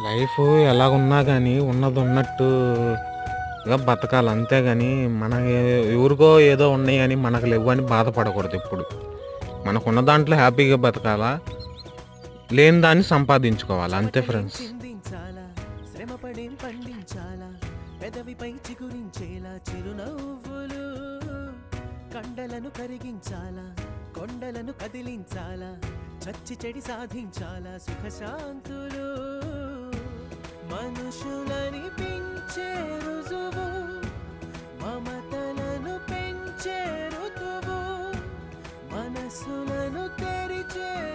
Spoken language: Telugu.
లైఫ్ ఎలాగున్నా గానీ ఉన్నదున్నట్టుగా బతకాలి. అంతేగాని మన ఎవరికో ఏదో ఉన్నాయి అని మనకు లేవని బాధపడకూడదు ఎప్పుడు. మనకున్న దాంట్లో హ్యాపీగా బతకాలా. లేని దాన్ని సంపాదించుకోవాలి. అంతే ఫ్రెండ్స్. చిందించాలా శ్రమపడి పండించాలా పెదవిపై చిగురించేలా చిరునవ్వులు కండలను కరిగించాలా కొండలను కదిలించాలా చచ్చి చెడి సాధించాలా సుఖశాంతులు మనుషులని పెంచే రుజువు మమతలను పెంచే ఋతువు మనసులను తెరిచే